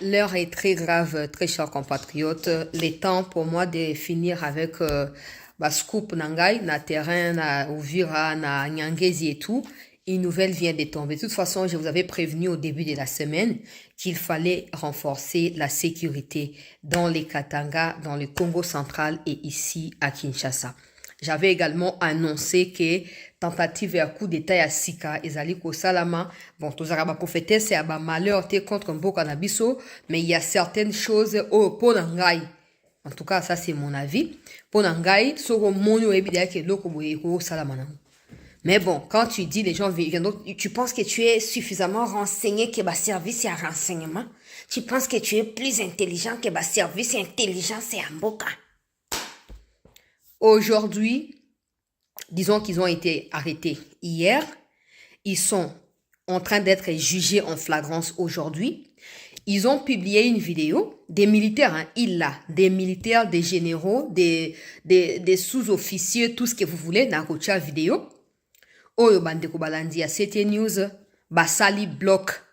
L'heure est très grave, très chers compatriotes. Le temps pour moi de finir avec scoop nangai, na terrain, na Uvira, na Nyangezi et tout. Une nouvelle vient de tomber. De toute façon, je vous avais prévenu au début de la semaine qu'il fallait renforcer la sécurité dans les Katanga, dans le Congo central et ici à Kinshasa. J'avais également annoncé que tentative et coup d'état à Sika, ezali ko salama. Bon, tous arabes prophétés, c'est un malheur contre un beau cannabiso, mais il y a certaines choses au Ponangai. En tout cas, ça c'est mon avis. Ponangai, soro monyo ebida ke loko boyeko salama. Mais bon, quand tu dis les gens viennent, donc tu penses que tu es suffisamment renseigné que service et renseignement. Tu penses que tu es plus intelligent que service et intelligence et amboka. Aujourd'hui, disons qu'ils ont été arrêtés hier. Ils sont en train d'être jugés en flagrance aujourd'hui. Ils ont publié une vidéo des militaires, des militaires, des généraux, des sous-officiers, tout ce que vous voulez, dans la vidéo. Oyo bandeko balandi ya CT News, basali bloc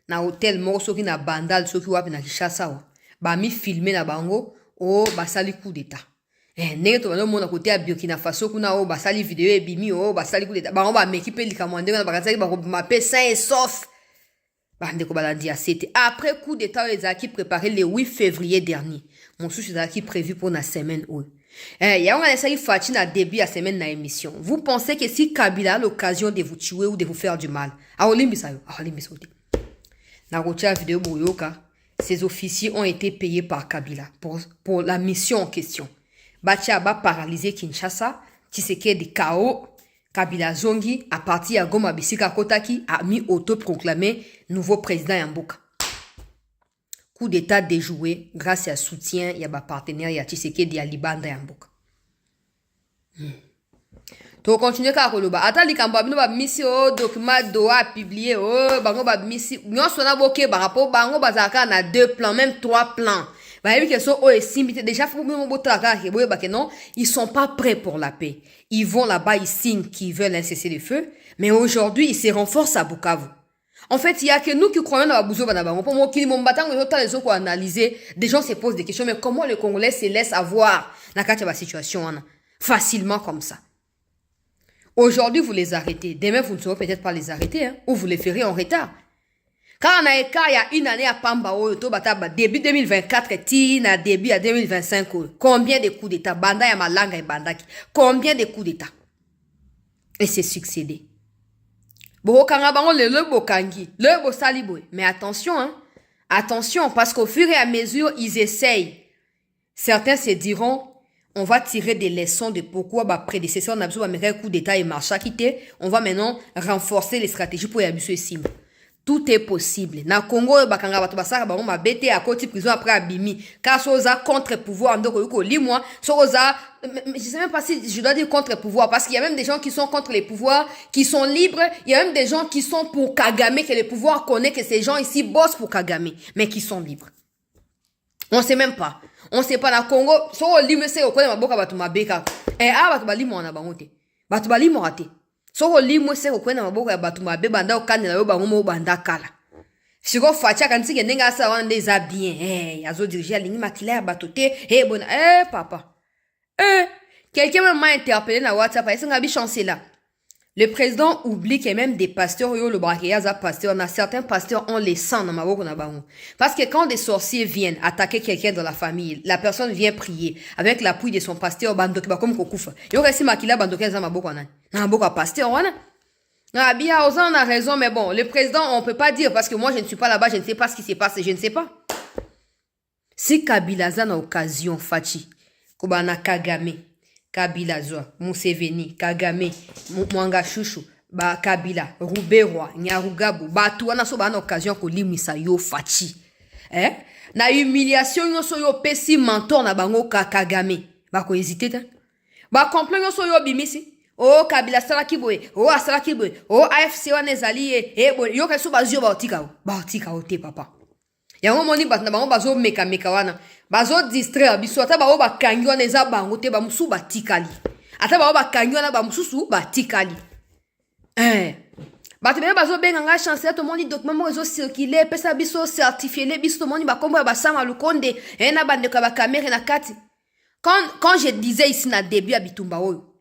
na hotel moko soki na bandal soki wapi na Kinshasa wa. Ba mi filmer na bango, basali coup d'état. Ndenge to bano mona kote ya Burkina Faso kuna basali vidéo ebimi basali coup d'état. Bango ba meki pe likamwande na bakazaki ba mape sain et sauf. Bandeko balandi ya CT. Après coup d'état ezaki préparé le 8 février dernier. Mon souci ezaki prévu pour la semaine où. Il y a un essai Fachi na début à semaine na émission. Vous pensez que si Kabila a l'occasion de vous tuer ou de vous faire du mal, na vidéo boyoka, ces officiers ont été payés par Kabila pour la mission en question. Bacha ba paralysé Kinshasa, Tshisekedi KO, Kabila Zongi à partir à Goma Bisika Kotaki a mis autoproclamé nouveau président Yamboka. Coup d'état déjoué grâce à soutien, il y a des partenaires, il y a Tshisekedi, il y a Libanda Yamboka. To continue ka koloba. Ata likambo abino ba misi document doa publié bango ba misi nyonso na boke ba rapport bango bazaka na 2 plans même 3 plans. Ba yebi que so déjà faut même botaka ke boye ba que non, ils sont pas prêts pour la paix. Ils vont là-bas, ils signent qu'ils veulent un cessez-le-feu, mais aujourd'hui ils se renforcent à Bukavu. En fait, il y a que nous qui croyons dans la bouzo banabango. Pour moi, qui m'ont battu, les autres analyser, des gens se posent des questions, mais comment les Congolais se laissent avoir dans la situation facilement comme ça? Aujourd'hui, vous les arrêtez. Demain, vous ne saurez peut-être pas les arrêter, ou vous les ferez en retard. Quand on a écart, il y a une année à Pamba, début 2024, tina, début à 2025, combien de coups d'État? Banda ya malanga et bandaki. Combien de coups d'État? Et c'est succédé. Mais attention, attention, parce qu'au fur et à mesure, ils essayent. Certains se diront, on va tirer des leçons de pourquoi prédécesseur n'a besoin de coup d'état et marche quitté. On va maintenant renforcer les stratégies pour y abuser sim. Tout est possible. Na Congo, bakanga bato basaka bango mabete à côté prison après abimi. Car soza contre-pouvoir ndoko yuko limwa, soza je sais même pas si je dois dire contre-pouvoir parce qu'il y a même des gens qui sont contre les pouvoirs, qui sont libres, il y a même des gens qui sont pour Kagame, que le pouvoir connaît que ces gens ici bossent pour Kagame, mais qui sont libres. On sait même pas. On sait pas na Congo, so libre c'est okone maboka bato mabeka. Bato balimo na bango te. Bato balimo ate. So limo se kokwena maboko ya batu mabe banda okandela yo bango mo banda kala. Siko facha kanti ke ndenga sa wana ndeza bien. Yazo diriger lingi makila ya bato te. Bona papa. Quelqu'un m'a interpellé na WhatsApp, est-ce nga bi chancer là. Le président oublie que même des pasteurs yo le braqueyaza pasteur, na certains pasteurs ont les sangs dans maboko na bango. Parce que quand des sorciers viennent attaquer quelqu'un dans la famille, la personne vient prier avec l'appui de son pasteur bandoki ba comme kokufa. Yo resi makila bandoki za maboko na. Na maboko pasteur wana. Ah bien, on a raison mais bon, le président on peut pas dire parce que moi je ne suis pas là-bas, je ne sais pas ce qui s'est passé, je ne sais pas. Si Kabila za na occasion Fachi, kobana Kagame Kabila Zoa, Museveni, Kagame, Mwanga Chouchou, Kabila, Ruberwa, Nyarugabu, batu wana so bana occasion ko limisa yo Fachi. Na humiliation yo so yo pesi mentor na bango Kagame. Ko hésiter ta. Complot yo so yo bimisi. Kabila salaki boy, asalaki boy, AFC wana ezali yo keso bazio ba otika te papa. Yango moni bat na bango bazo meka wana. Bazo distraire biso ata ba bakangi wana eza bango te ba musu batikali. Ata ba bakangi wana ba mususu batikali. Bato bebe bazo benga chancelier to moni document mo zo circuler pesa biso certifier les biso to moni ba kombo ba sama lukonde na bande ka ba caméra na kati. Quand je disais ici na début à Bitumba oyo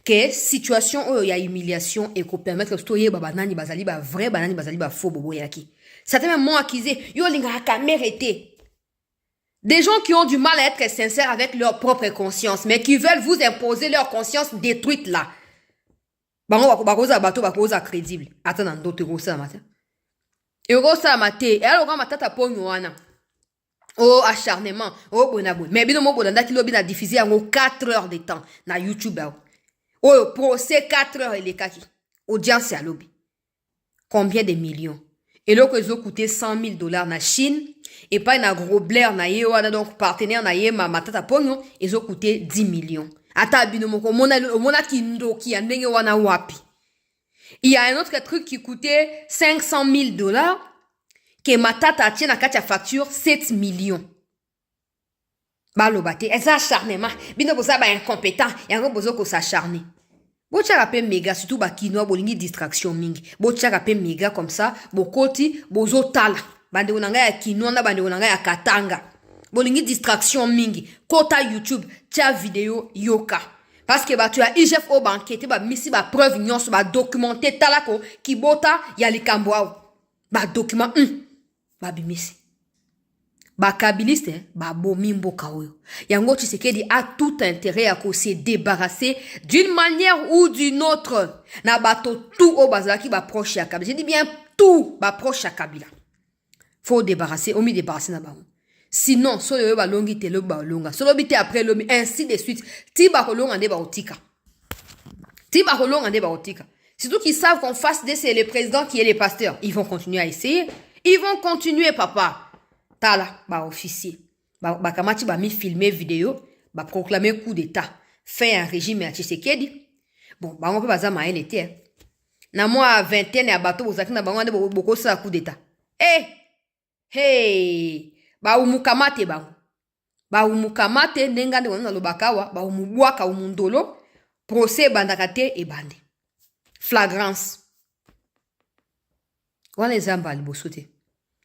que situation oyo ya humiliation et ko permettre que toye ba banani bazali ba vrai banani bazali ba faux bobo yaki. Certains même m'ont accusé yo linga caméra était. Des gens qui ont du mal à être sincères avec leur propre conscience mais qui veulent vous imposer leur conscience détruite là. Bango bakoza bato bakoza crédible. Attends dans d'autres rosa matin. Et rosa matin et alors quand matata ponyo wana. Oh acharnement, oh bonabon. Mais bino mo bonanda ki lobi na diffuser en 4 heures de temps na YouTube. Oh procès 4 heures et les kaki. Audience à lobby. Combien de millions? Et là que ils ont coûté $100,000 na Chine et pas na gros blaire na ye wana donc partenaire na ye matata ponyo, ils ont coûté 10 millions. Ata bino moko mona kindo ki andenge wana wapi. Il y a un autre truc qui coûtait $500,000 que matata tient na katia facture 7 millions. Balo bate, et ça acharnement. Bino boza ba incompétent, yango bozo ko s'acharner. Bo tchaka pe méga surtout ba kino bolingi distraction mingi. Bo tchaka pe méga comme ça, bo koti bozo tala. Bande onanga ya kino na bande onanga ya katanga. Bolingi distraction mingi. Kota YouTube, tia vidéo yoka. Parce que tu as IGF au banquete, ba misi ba preuve nyonso ba documenter talako ki bota ya likamboa. Ba document ba bimisi. Ba kabiliste ba bomi mboka oyo. Yango Tshisekedi a tout intérêt à se débarrasser d'une manière ou d'une autre. Na bato tout au bazaki ba proche ya Kabila. Je dis bien tout ba proche ya Kabila. Faut débarrasser, omi débarrasser na ba. Sinon, so yo ba longi te lo ba longa. So lo bité après lo ainsi de suite. Ti ba kolonga de ba otika. Ti ba kolonga de ba otika. Surtout qu'ils savent qu'en face de c'est le président qui est le pasteur. Ils vont continuer à essayer. Ils vont continuer papa. Tala ba officier. Ba kamati ba mi filmer vidéo, ba proclamer coup d'état. Fait un régime à Tshisekedi. Bon, ba on peut baza ma était. Na moi vingtaine ya bato bozaki na bango de boko sa coup d'état. Hey. Ba umukamate bango. Ba umukamate nenga de wana lobakawa, ba umubwaka umundolo, procès bandakate e bande. Flagrance. Wana ezamba libosote.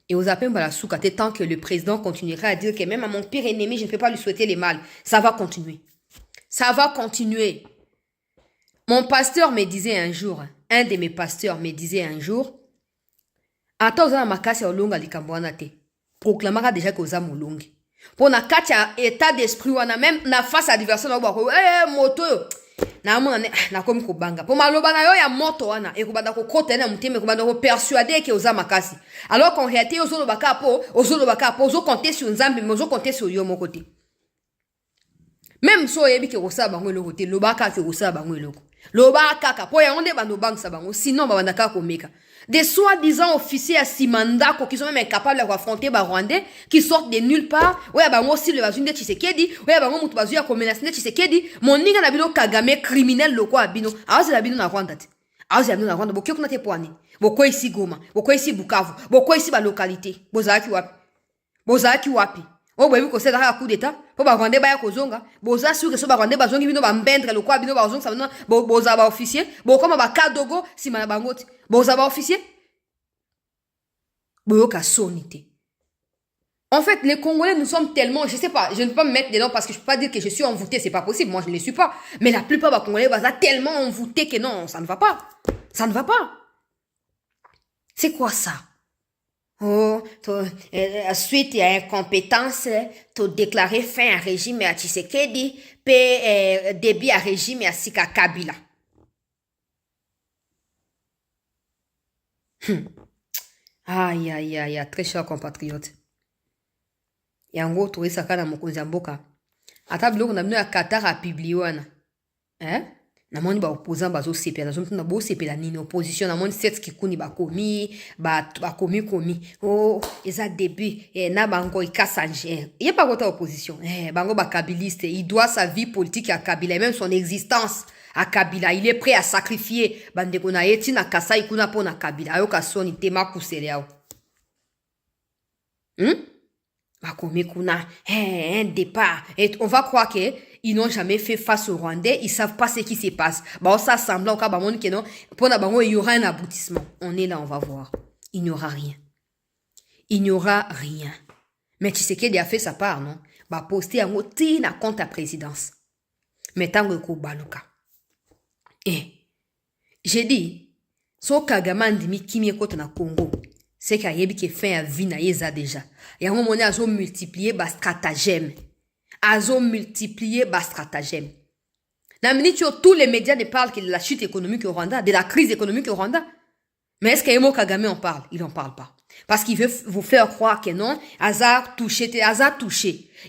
Et aux appels la soukate tant que le président continuera à dire que même à mon pire ennemi, je ne peux pas lui souhaiter les mal. Ça va continuer. Ça va continuer. Mon pasteur me disait un jour, un de mes pasteurs me disait un jour, attends, on a makasi olonga likamboana te. Proclamera déjà que oza molongi. Pour na katia état d'esprit wana même na face adversaire na bako moto na mona na komi ko banga. Pour maloba na yo ya moto wana e ko banda ko kota na muteme ko banda ko persuader que oza makasi. Alors qu'en réalité ozo lobaka po ozo compter sur nzambe mais ozo compter sur yo mon côté. Même so yebi ke osa bango le côté lobaka ke osa bango le ko. Lobaka ka po ya onde bando bang sa bango sinon ba banda ka ko meka. Des soi-disant officiers à Simandako qui sont même incapables d'affronter les Rwandais, qui sortent de nulle part. Ouais, bah moi aussi le bazou de Tshisekedi. Ouais, bah moi mon bazou a comme menace de Tshisekedi. Mon ninga na bino Kagame criminel loko abino. Ah c'est la bino na Rwanda. Ah c'est la bino na Rwanda. Bokyo kuna te poani. Boko ici Goma. Boko ici Bukavu. Boko ici ba localité. Bozaki wapi. Bozaki wapi. Oh bah oui ko c'est un coup d'état. Po ba Rwandais ba ya kozonga. Boza sûr que so ba Rwandais bazongi bino ba mbendre loko abino ba zonga ça bino boza ba officier. Boko ma ba kadogo si mana bangote. Boza ba officier. Boyoka sonité. En fait, les Congolais, nous sommes tellement, je sais pas, je ne peux pas me mettre dedans parce que je peux pas dire que je suis envoûté, c'est pas possible, moi je ne le suis pas. Mais la plupart des Congolais, bah, tellement envoûté que non, ça ne va pas. Ça ne va pas. C'est quoi ça? Oh, suite à incompétence, tu déclaré fin à régime à Tshisekedi, puis début à régime à Sika Kabila. Aïe, aïe, aïe, très chers compatriotes. Yango, tu es sakana mokonzi mboka. Ata biloko na bino ya Qatar a publié wana. Namoni ba opposant bazo sepela, nazo mtuna bo sepela nini opposition namoni set kikuni bakomi, komi. Oh, eza début na bango ikasanje. Il y a pas votre opposition. Bango ba kabiliste, il doit sa vie politique à Kabila et même son existence à Kabila. Il est prêt à sacrifier bandeko na yeti na kasai kuna po na Kabila. Ayoka soni tema kusele yao. Bakomi kuna un départ et on va croire que ils n'ont jamais fait face aux Rwandais, ils savent pas ce qui se passe. Bah, ça semble au cas que non, pour il y aura un aboutissement. On est là, on va voir. Il n'y aura rien. Il n'y aura rien. Mais Tshisekedi a fait sa part, non? Bah, poster un mot, na compte à présidence. Mais tant que baluka. Eh, j'ai dit, so Kagame andimi kimie kote na Congo, c'est qu'il y a qui fait un vie na yeza déjà. Il y a un moment où ils ont multiplié bas stratagème. Ils ont multiplié bas stratagème. Dans la minute où tous les médias ne parlent que de la chute économique au Rwanda, de la crise économique au Rwanda. Mais est-ce qu'Emo Kagame en parle? Il n'en parle pas. Parce qu'il veut vous faire croire que non, hasard touché. Il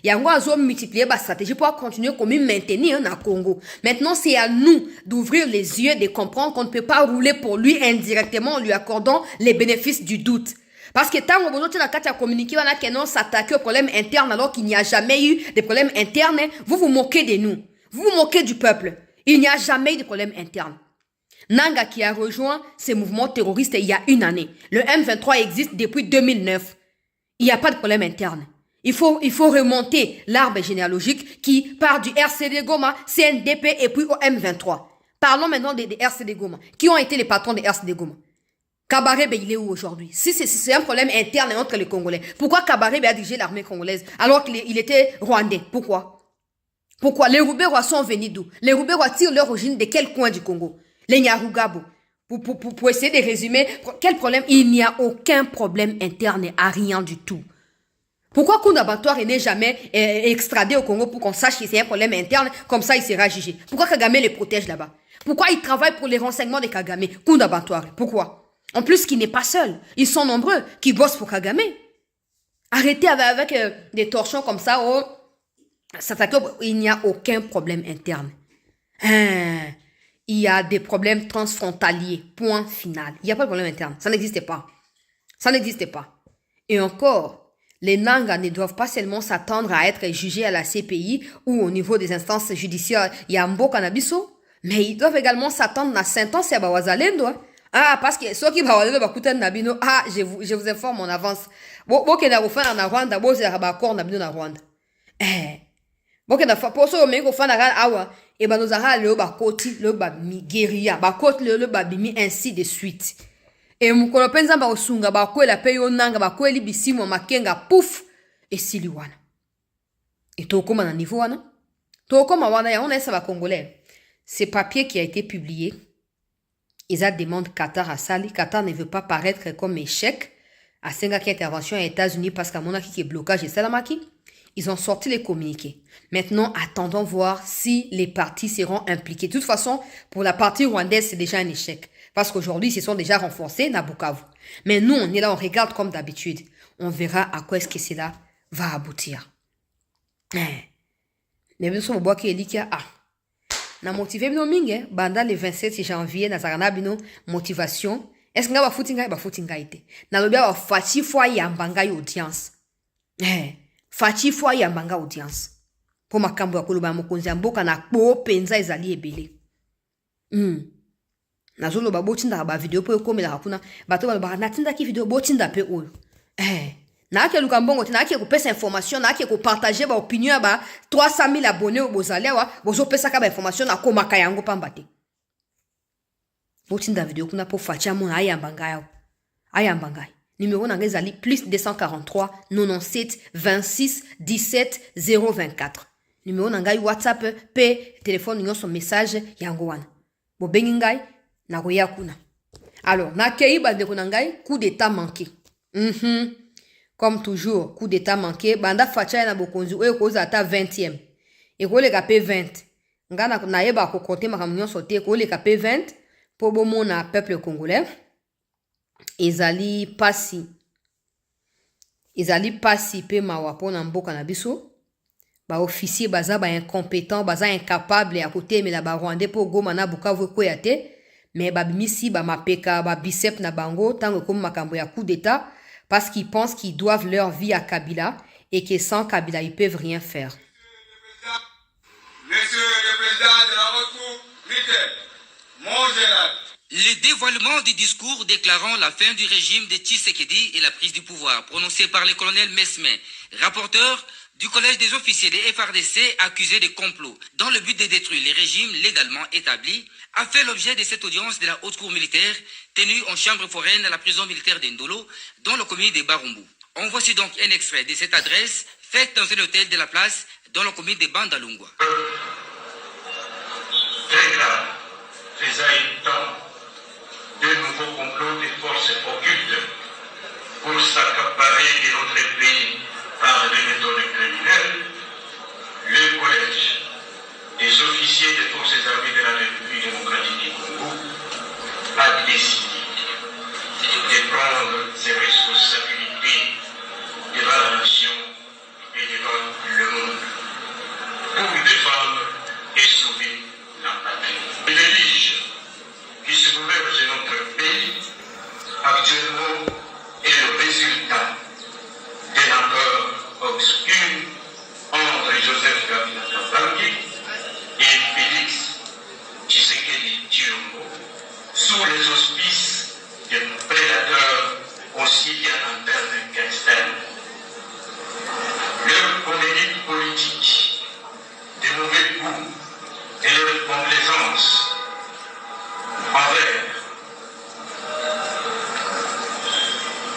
y a un multiplié la stratégie pour continuer comme maintenir dans le Congo. Maintenant, c'est à nous d'ouvrir les yeux, de comprendre qu'on ne peut pas rouler pour lui indirectement en lui accordant les bénéfices du doute. Parce que tant que vous communiqué, on a que non s'attaquer aux problèmes internes alors qu'il n'y a jamais eu de problèmes internes, vous vous moquez de nous. Vous vous moquez du peuple. Il n'y a jamais eu de problème interne. Nanga qui a rejoint ces mouvements terroristes il y a une année. Le M23 existe depuis 2009. Il n'y a pas de problème interne. Il faut remonter l'arbre généalogique qui part du RCD Goma, CNDP et puis au M23. Parlons maintenant des RCD Goma. Qui ont été les patrons des RCD Goma? Kabarebe, il est où aujourd'hui? Si c'est un problème interne entre les Congolais, pourquoi Kabarebe a dirigé l'armée congolaise alors qu'il était rwandais? Pourquoi? Les Roubaix sont venus d'où? Les Roubaix tirent leur origine de quel coin du Congo? Les Nyarugabo. Pour essayer de résumer, quel problème? Il n'y a aucun problème interne à rien du tout. Pourquoi Kounda Bantoire n'est jamais extradé au Congo pour qu'on sache que c'est un problème interne, comme ça il sera jugé? Pourquoi Kagame les protège là-bas? Pourquoi il travaille pour les renseignements de Kagame? Kounda Bantoire. Pourquoi? En plus qu'il n'est pas seul. Ils sont nombreux qui bossent pour Kagame. Arrêtez avec des torchons comme ça. Oh, il n'y a aucun problème interne. Il y a des problèmes transfrontaliers. Point final. Il n'y a pas de problème interne. Ça n'existe pas. Ça n'existe pas. Et encore, les Nanga ne doivent pas seulement s'attendre à être jugés à la CPI ou au niveau des instances judiciaires Yambo Canabiso, mais ils doivent également s'attendre à sentence à Bawazalendo. Ah, parce que ceux qui Bawazalendo Bakuten Nabino, ah, je vous informe en avance. Boke na rufana na Rwanda, boze Rabakor Nabino na Rwanda. Boke na poso meko fana gal awa. Et ben nous avons le bakoti, le babimi guérilla, bakot le babimi ainsi de suite. Et mukolo penza ba osunga ba ko la peyo nanga ba ko li bisimo makenga pouf et siliwana. Et to koma na niveau wana. To koma wana ya on est ça va congolais. Ce papier qui a été publié, ils a demandé Qatar à Sali. Qatar ne veut pas paraître comme échec à 5 intervention aux États-Unis parce qu'à mon avis qui est blocage et salamaki. Ils ont sorti les communiqués. Maintenant, attendons voir si les partis seront impliqués. De toute façon, pour la partie rwandaise, c'est déjà un échec. Parce qu'aujourd'hui, ils se sont déjà renforcés dans Bukavu. Mais nous, on est là, on regarde comme d'habitude. On verra à quoi est-ce que cela va aboutir. Mais bien sûr, on voit qu'il y a na motivé bino mingi, banda le 27 janvier, na zarana bino motivation. Est-ce que nga ba footinga ite? Na lobia ba fachi fois yambanga audience. Fachi fois yambanga audience. Pour makambo ya koloba mokonzi ya mboka na kpo penza ezali ebele. Nazolo ba botinda ba video po ekomela hakuna bato ba natinda ki video botinda pe oyo. Na ake luka mbongo tina ake kopesa information na ake ko partager ba opinion ba 300,000 abonnés au bozalewa bozo pesa ka ba information na komaka yango pambate. Botinda video kuna po facha mona ayambanga yao. Ayambanga. Numéro nangezali plus 243 97 26 17 024. Numéro nangai WhatsApp pe téléphone nyo son message yango wana. Bo bengi ngai na koya kuna. Alors, na kei ba ndeko nangai coup d'état manqué. Comme toujours, coup d'état manqué, banda facha na bokonzi oyo koza ata 20e. E ko le kapé 20. Ngana na yeba ko compter makamnyo sote ko le kapé 20 pour bomona peuple congolais. Ezali pasi pe mawapo na mboka na biso. Ba officier baza ba incompétent, baza incapable à côté mais la ba Rwandais pour goma na Bukavu ko yate. Mais babimisi ba mapeka ba bicep na bango tango comme makambo ya coup d'état parce qu'ils pensent qu'ils doivent leur vie à Kabila et que sans Kabila ils peuvent rien faire. Monsieur le président de la République, mon général. Le dévoilement du discours déclarant la fin du régime de Tshisekedi et la prise du pouvoir prononcé par le colonel Mesme, rapporteur du collège des officiers des FRDC accusés de complot dans le but de détruire les régimes légalement établis a fait l'objet de cette audience de la haute cour militaire tenue en chambre foraine à la prison militaire d'Indolo dans le commune de Barumbu. On voici donc un extrait de cette adresse faite dans un hôtel de la place dans le commune de Bandalungwa. Très grave, faisant de nouveaux complots des forces occultes pour s'accaparer de notre pays par des méthodes criminelles, le collège des officiers des forces armées de la République démocratique du Congo a décidé de prendre ses responsabilités devant la nation et devant le monde pour défendre et sauver la patrie. Et les riches qui se gouvernent de notre pays actuellement est le résultat d'un accord obscur entre Joseph Kabila Kabange et Félix Tshisekedi Tshilombo sous les auspices des prédateurs constitués en termes gangsters. Leur comédie politique, de mauvais goût et leur complaisance envers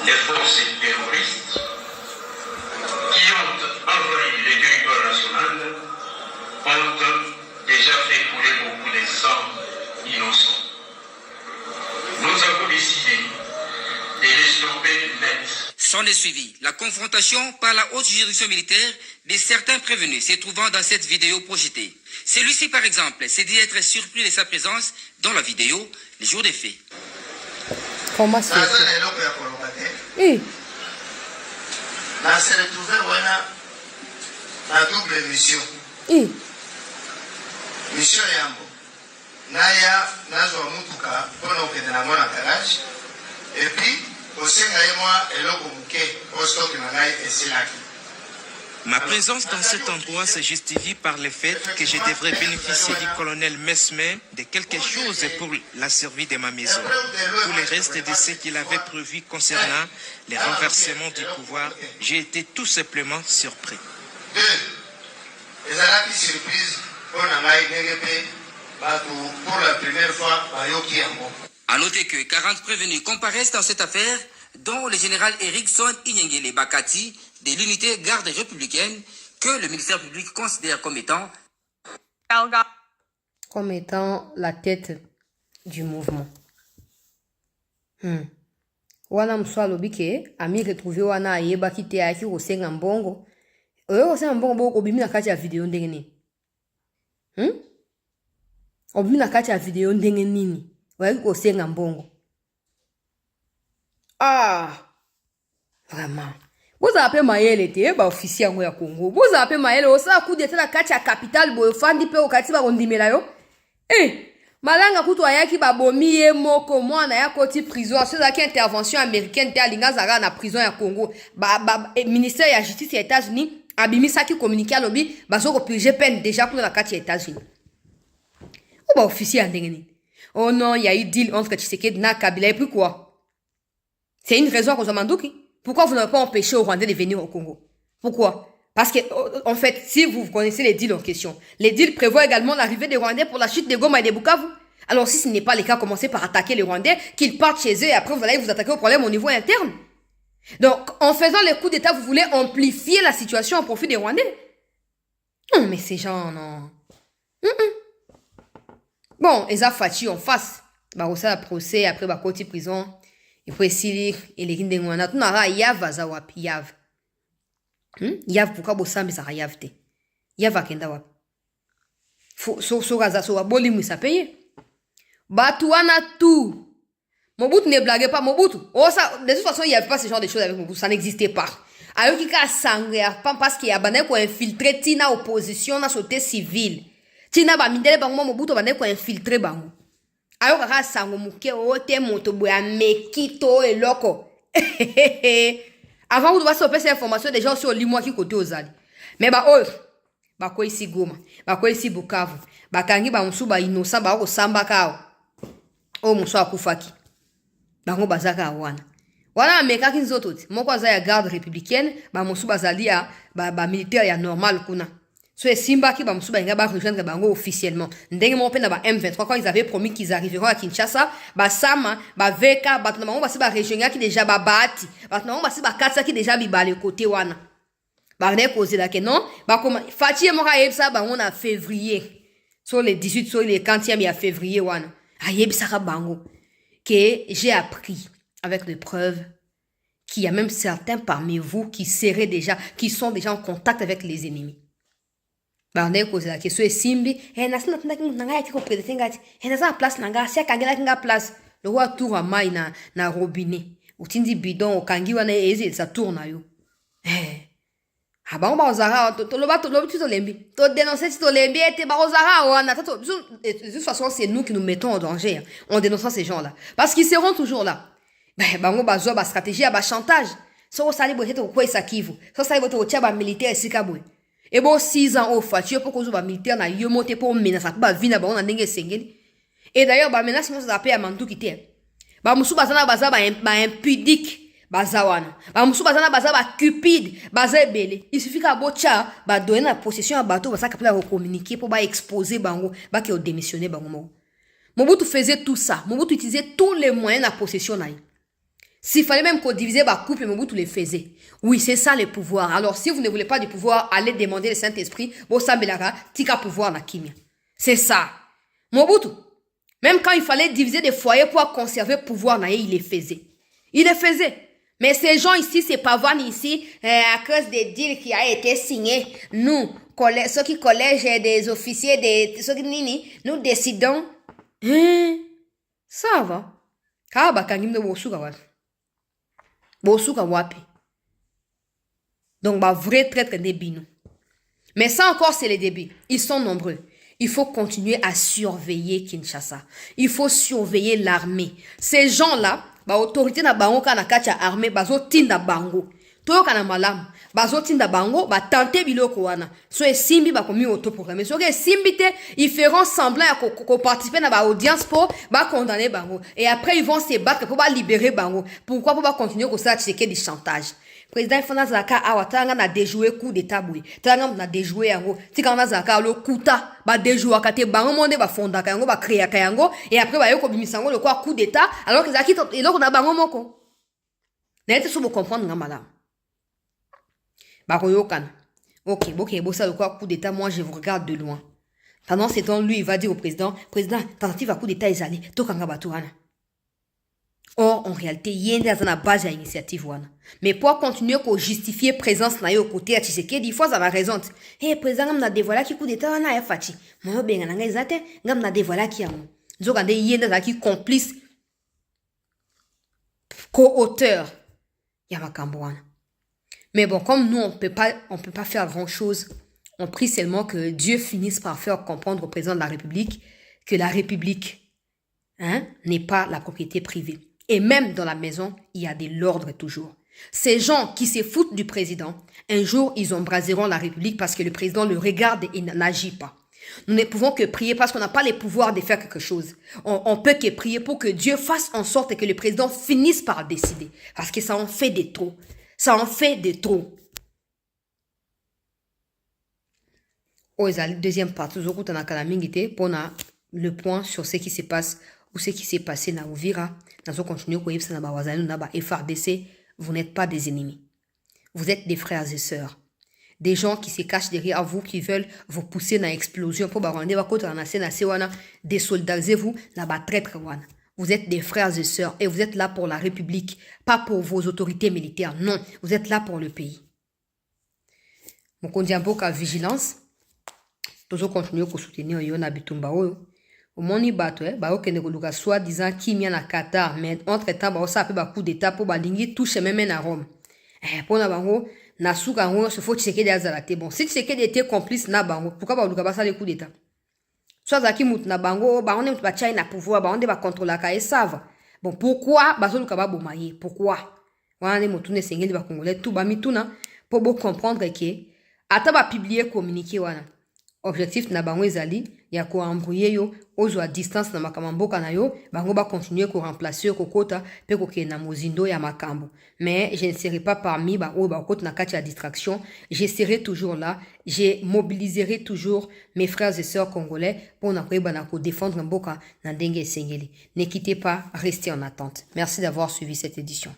les forces terroristes qui ont envahi le territoire national ont déjà fait couler beaucoup de sang innocents. Nous avons décidé de les stopper net. S'en est suivi la confrontation par la haute juridiction militaire de certains prévenus se trouvant dans cette vidéo projetée. Celui-ci, par exemple, s'est dit être surpris de sa présence dans la vidéo les jours des faits. Comment c'est Eh. Se retrouver la double mission. Mission Yambo. Naya nazwa mutuka pona okende na mona garage. Et puis osenga moi eloko muke ostock na ngai esilaki. Ma présence dans cet endroit se justifie par le fait que je devrais bénéficier du colonel Mesmer de quelque chose pour la survie de ma maison. Pour le reste de ce qu'il avait prévu concernant le renversement du pouvoir, j'ai été tout simplement surpris. Ezalaki surprise pour la première fois bayoki yango. A noter que 40 prévenus comparaissent dans cette affaire, dont le général Erickson Inyengele Bakati de l'unité garde républicaine que le ministère public considère comme étant la tête du mouvement. Wana mswa lobike ami retrouvé wana ayeba kite aki kosenga mbongo. Oyo kosenga mbongo boko obimi na kati ya video ndenge nini? Obimi na kati ya video ndenge nini? Oyo kosenga mbongo. Vraiment. Vous avez mayele te ba officier yango ya Congo. Vous avez mayele osa coup d'état na kati ya capital boyo fandi pe okati ba kondimela yo. Malanga kutu ayaki ba bomi ye moko mwana ya koti prison. Ceux qui intervention américaine te alinga zara na prison ya Congo. Ministère ya justice ya États-Unis abimisa ki communiquer lobi bazo ko purger peine déjà pour la kati ya États-Unis. Ou ba officier ndengeni. Oh non, il y a eu deal entre Tshisekedi na Kabila et puis quoi? C'est une raison à cause de Manduki. Pourquoi vous n'avez pas empêché aux Rwandais de venir au Congo? Pourquoi? Parce que, en fait, si vous connaissez les deals en question, les deals prévoient également l'arrivée des Rwandais pour la chute des Goma et des Bukavu. Alors, si ce n'est pas le cas, commencez par attaquer les Rwandais, qu'ils partent chez eux et après vous allez vous attaquer au problème au niveau interne. Donc, en faisant les coups d'État, vous voulez amplifier la situation au profit des Rwandais? Non, mais ces gens, non. Bon, Eza Fachi en face. Bah, au ça, procès, après, bah, côté prison. Il faut essayer et les rinde ngwana tunara yav azawapi yav. Yav pourquoi bosambi sa yav te. Yav akenda wapi. So gaza so boli mu sa payer. Batu wana tout. Mobutu ne blague pas Mobutu. Oh ça de toute façon il y avait pas ce genre de choses avec Mobutu, ça n'existait pas. Ayo ki ka sangria parce qu'il y a bané ko infiltrer tina opposition na société civile. Tina ba mindele bango Mobutu bané ko infiltrer bango. Ayo kaka sango muke ote moto boya mekito eloko. Avant vous devez stopper ces informations déjà sur l'imois qui côté aux alliés. Mais ba ko ici Goma, ba ko ici Bukavu, ba kangi ba musu ba innocent ba ko samba kao. O musu akufaki. Ba ngo bazaka wana. Wana meka kinzoto ti. Moko za ya garde républicaine, ba mosu bazali ya ba militaire ya normal kuna. So Simba qui ba musuba inga ba rejoindre bango officiellement. Ndenge mo pena ba M23 quand ils avaient promis qu'ils arriveront à Kinshasa, ba Sama, ba Veka, ba tuna bango ba si ba région qui déjà ba bati, ba tuna bango ba si ba katsa qui déjà bi ba le côté wana. Ba ne cause la que non, ba comme Fati mo ka yebsa ba on a février. Sur les 18 sur les 40e il y a février wana. Ayebsa ka bango que j'ai appris avec des preuves qu'il y a même certains parmi vous qui seraient déjà qui sont déjà en contact avec les ennemis. Barne cause la question est simbi nasina tunda nanga yaki ko président ngati nasa place nanga sia kangela kinga place le roi tour à mai na robinet utindi bidon okangiwa na ezi sa tourna yo ba ozara to loba to lobi to lembi to dénoncer to lembi ete ba ozara wana to de toute façon c'est nous qui nous mettons en danger en dénonçant ces gens là parce qu'ils seront toujours là bango bazo ba stratégie ba chantage so sali bo to ko isa kivu so sali bo to tia ba militaire sikabwe. Et bon 6 ans au fait, pour que les militaires na yo monter pour menacer ba vie na ba on a ndenge sengeli. Et d'ailleurs ba menace nous appelle à Mantou kité. Ba musu bazana baza ba impudique bazawana. Ba musu bazana baza ba cupide, baza belé. Il suffit ka bocha ba donner la possession à bateau ba ça capable de communiquer pour ba exposer bango, ba ki o démissionner bango. Mobutu faisait tout ça. Mobutu utilisait tous les moyens à possession na. S'il fallait même qu'on divisait ma couple, Mobutu les faisait. Oui, c'est ça le pouvoir. Alors, si vous ne voulez pas du pouvoir, allez demander le Saint-Esprit. Bosambelara, tika pouvoir na kimia. C'est ça. Mobutu, même quand il fallait diviser des foyers pour conserver le pouvoir, il les faisait. Il les faisait. Mais ces gens ici, ces pavoines ici, à cause des deals qui a été signé, nous, ceux qui collègent des officiers, ceux qui nini, nous décidons. Ça va. Kaba kangim de bosuka wa. Bosuka wapi. Donc, bah, vrai traître débit, nous. Mais ça encore, c'est les débuts. Ils sont nombreux. Il faut continuer à surveiller Kinshasa. Il faut surveiller l'armée. Ces gens-là, bah, autorité na bango kana kacha armée, bah, tinda bango. Toyo kana malam, bah, tinda bango, bah, tenter biloko wana. So, simbi, bah, komi autoprogrammé. So, simbi te, ils feront semblant à participer na ba audience pour, bah, condamner bango. Et après, ils vont se battre pour, bah, libérer bango. Pourquoi? Pour, bah, continuer comme ça, checker du chantage. Président Fana Zaka awa tanga na déjouer coup d'état boui tanga na déjouer yango tika na Zaka lo kuta ba déjouer kate bango monde ba fonda yango ba créer yango et après ba yoko bimisango le quoi coup d'état alors que Zaki et là on a bango moko na ete so bo comprendre ngama ba koyokan OK bo ça le quoi coup d'état moi je vous regarde de loin pendant ce temps lui il va dire au président tentative à coup d'état ezali to kanga batuana. Or, en réalité, il y a une base à l'initiative. Mais pour continuer à justifier présence na yo côté à Tshisekedi, des fois ça va raison. Eh, président, on a dévoilé qui coup d'état na ya fachi. Moi, ben, on a exaté, on a dévoilé qui a mon. Donc, on a y a qui complice, co-auteur. Ya makambouana. Mais bon, comme nous, on peut pas faire grand chose. On prie seulement que Dieu finisse par faire comprendre au président de la République que la République, n'est pas la propriété privée. Et même dans la maison, il y a de l'ordre toujours. Ces gens qui se foutent du président, un jour, ils embraseront la République parce que le président le regarde et n'agit pas. Nous ne pouvons que prier parce qu'on n'a pas les pouvoirs de faire quelque chose. On peut que prier pour que Dieu fasse en sorte que le président finisse par décider. Parce que ça en fait de trop. Ça en fait de trop. Deuxième partie, pour le point sur ce qui se passe ou ce qui s'est passé na Uvira, nous continuons à FARDC, vous n'êtes pas des ennemis. Vous êtes des frères et sœurs. Des gens qui se cachent derrière vous, qui veulent vous pousser dans l'explosion pour désolidarisez-vous, vous êtes des frères et sœurs et vous êtes là pour la République, pas pour vos autorités militaires. Non, vous êtes là pour le pays. Mokondiamboka vigilance. Toujours continuer à soutenir Yona Bitumba. Au moni bato ba okende koluka soi-disant kimia na Qatar mais entre temps ba ça peut ba coup d'état pour ba lingi touche même na Rome pour na bango na suka ngo se faut checker des azalate bon si checker était complice na bango pourquoi ba luka ba ça le coup d'état soit zaki mut na bango ba on est ba China pouvoir ba on ba contrôler ka et savent bon pourquoi ba so luka ba bomaye pourquoi wana mutune sengeli ba congolais tout ba mituna pour comprendre que ata ba publier communiquer wana objectif na bango ezali ya koembrouye yo ozwa distance na makambo mboka na yo bango ba continuer ko remplacer yo kokota pe kokende na mozindo ya makambo. Mais je ne serai pas parmi ba oyo bakota na kati ya distraction. Je serai toujours là. Je mobiliserai toujours mes frères et sœurs congolais pour na koyeba na ko défendre mboka na ndenge esengeli. Ne quittez pas, restez en attente. Merci d'avoir suivi cette édition.